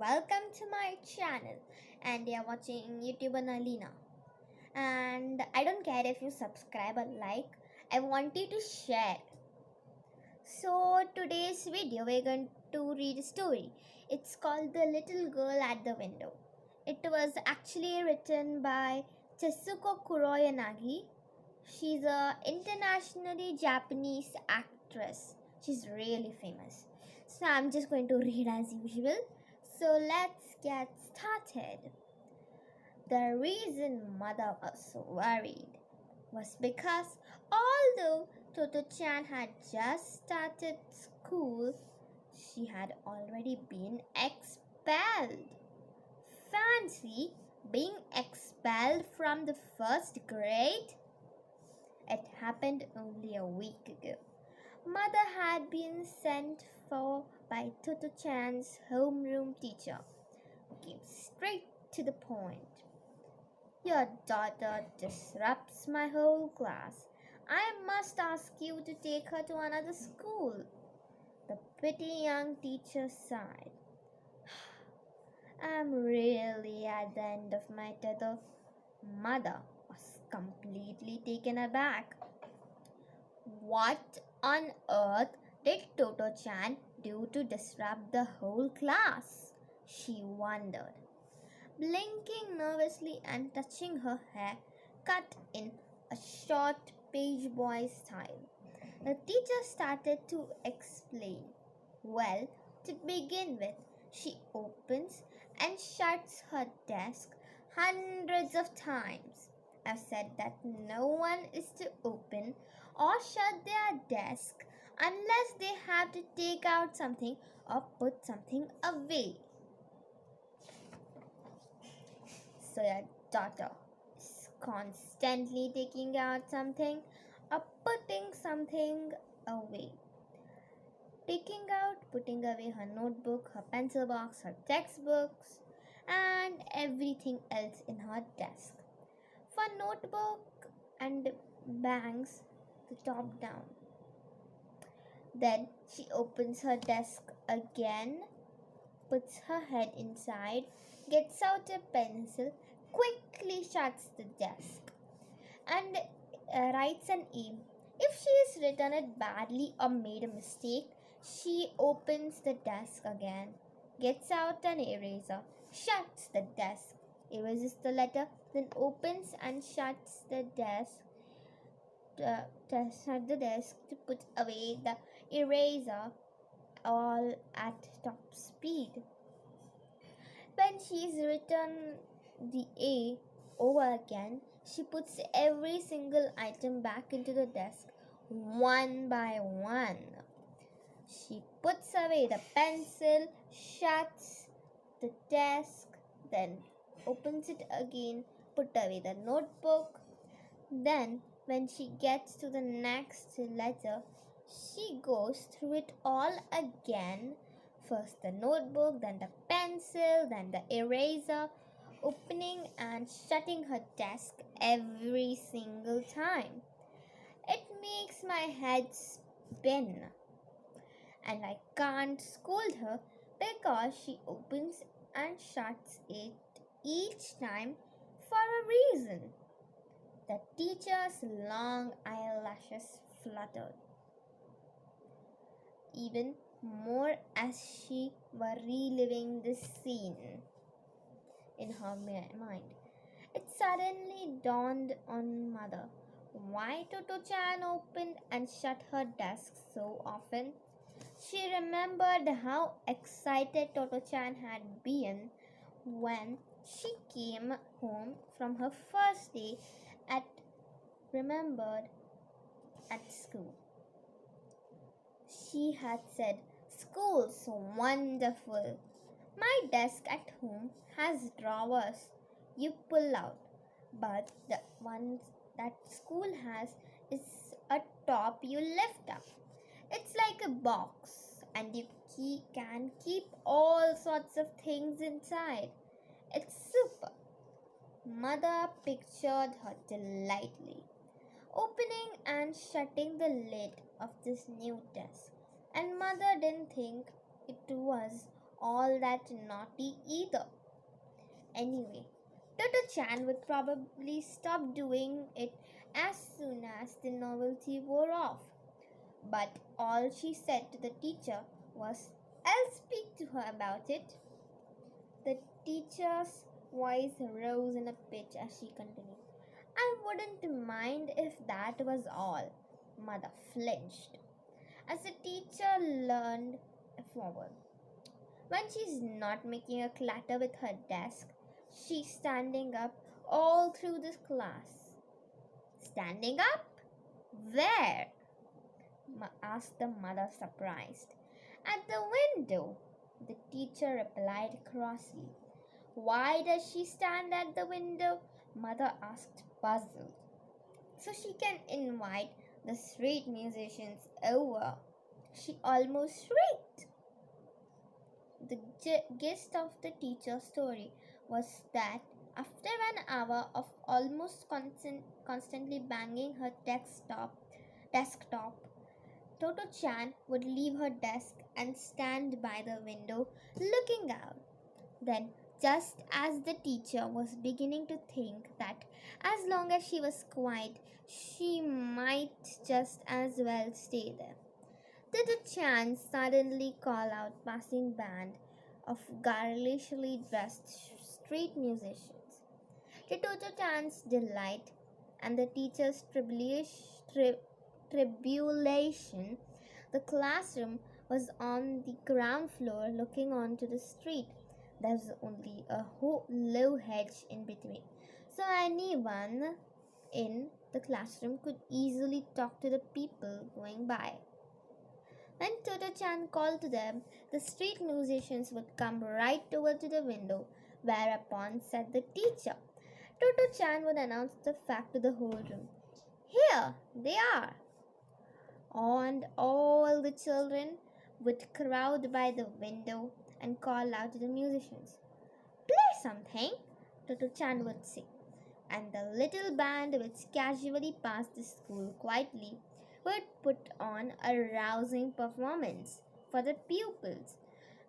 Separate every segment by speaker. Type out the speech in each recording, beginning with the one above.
Speaker 1: welcome to my channel. And you're watching YouTuber Nalina. And I don't care if you subscribe or like, I want you to share. So, today's video, we're going to read a story. It's called The Little Girl at the Window. It was actually written by Tetsuko Kuroyanagi. She's a internationally Japanese actress. She's really famous. So I'm just going to read as usual. So let's get started. The reason mother was so worried was because although Toto-chan had just started school, she had already been expelled. Fancy being expelled from the first grade? It happened only a week ago. Mother had been sent for by Toto-chan's homeroom teacher. Came straight to the point. Your daughter disrupts my whole class. I must ask you to take her to another school. The pretty young teacher sighed. I'm really at the end of my tether. Mother was completely taken aback. What on earth did Toto-chan do to disrupt the whole class? She wondered. Blinking nervously and touching her hair cut in a short page boy style. The teacher started to explain. Well, to begin with, she opens and shuts her desk hundreds of times. I've said that no one is to open or shut their desk unless they have to take out something or put something away. So your daughter is constantly taking out something or putting something away. Taking out, putting away her notebook, her pencil box, her textbooks, and everything else in her desk. For notebook and bangs the top down. Then she opens her desk again, puts her head inside, gets out a pencil, quickly shuts the desk, and writes an E. If she has written it badly or made a mistake, she opens the desk again, gets out an eraser, shuts the desk, erases the letter, then opens and shuts the desk. Shut the desk to put away the eraser, all at top speed. When she's written the A over again, she puts every single item back into the desk one by one. She puts away the pencil, shuts the desk, then opens it again, put away the notebook. Then, when she gets to the next letter, she goes through it all again. First the notebook, then the pencil, then the eraser, opening and shutting her desk every single time. It makes my head spin. And I can't scold her because she opens and shuts it each time for a reason. The teacher's long eyelashes fluttered even more as she were reliving this scene in her mind. It suddenly dawned on Mother why Toto-chan opened and shut her desk so often. She remembered how excited Toto-chan had been when she came home from her first day at school. She had said, "School's so wonderful. My desk at home has drawers you pull out, but the ones that school has is a top you lift up. It's like a box, and you can keep all sorts of things inside. It's super." Mother pictured her delightedly, opening and shutting the lid of this new desk, and Mother didn't think it was all that naughty either. Anyway, Toto-chan would probably stop doing it as soon as the novelty wore off. But all she said to the teacher was, "I'll speak to her about it." The teacher's voice rose in a pitch as she continued. "I wouldn't mind if that was all." Mother flinched as the teacher leaned forward. When she's not making a clatter with her desk, she's standing up all through this class. "Standing up? Where?" asked the mother, surprised. "At the window," the teacher replied crossly. "Why does she stand at the window?" Mother asked, puzzled. "So she can invite the street musicians over." She almost shrieked. The gist of the teacher's story was that after an hour of almost constantly banging her desktop, Toto-chan would leave her desk and stand by the window looking out. Then, just as the teacher was beginning to think that as long as she was quiet, she might just as well stay there, Toto-chan suddenly called out passing band of garishly dressed street musicians. To Toto-chan's delight and the teacher's tribulation, the classroom was on the ground floor looking onto the street. There was only a low hedge in between, so anyone in the classroom could easily talk to the people going by. When Toto-chan called to them, the street musicians would come right over to the window, whereupon said the teacher. Toto-chan would announce the fact to the whole room. "Here they are!" And all the children would crowd by the window and call out to the musicians. "Play something," Toto-chan would say. And the little band which casually passed the school quietly would put on a rousing performance for the pupils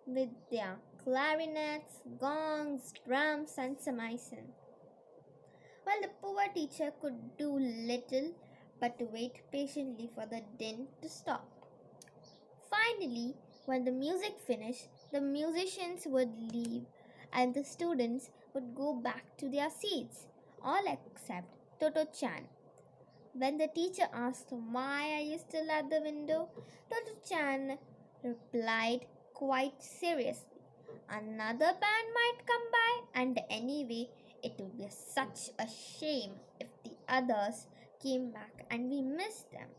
Speaker 1: with their clarinets, gongs, drums, and samisen. While the poor teacher could do little but wait patiently for the din to stop. Finally, when the music finished, the musicians would leave and the students would go back to their seats, all except Toto-chan. When the teacher asked, "Why are you still at the window?" Toto-chan replied quite seriously, "Another band might come by, and anyway, it would be such a shame if the others came back and we missed them."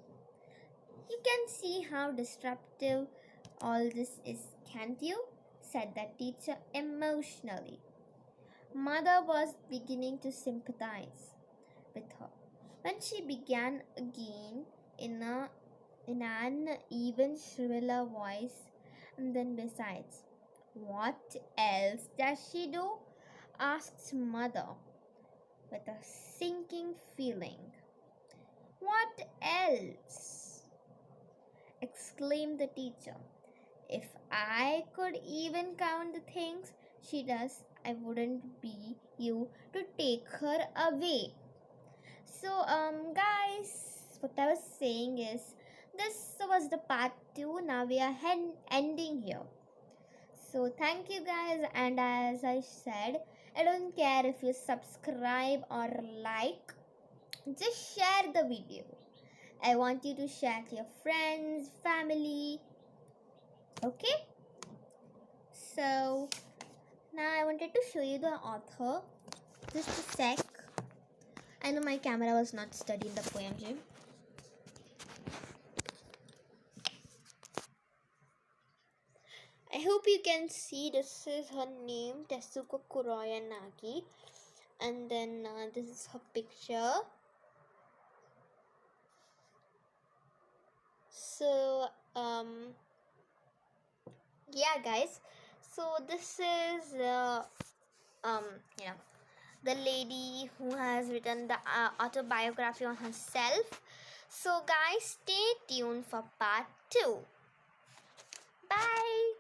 Speaker 1: "You can see how disruptive all this is, can't you?" said the teacher emotionally. Mother was beginning to sympathize with her when she began again in an even shriller voice. And then besides, what else does she do? Asked Mother with a sinking feeling. "What else?" exclaimed the teacher. "If I could even count the things she does, I wouldn't be you to take her away." So, guys, what I was saying is, this was the part 2. Now we are ending here. So, thank you guys, and as I said, I don't care if you subscribe or like, just share the video. I want you to share to your friends, family. Okay? So, now I wanted to show you the author. Just a sec. I know my camera was not steady in the poem gym. I hope you can see this is her name, Tetsuko Kuroyanagi. And then this is her picture. So, yeah, guys. So this is, the lady who has written the autobiography on herself. So, guys, stay tuned for part 2. Bye.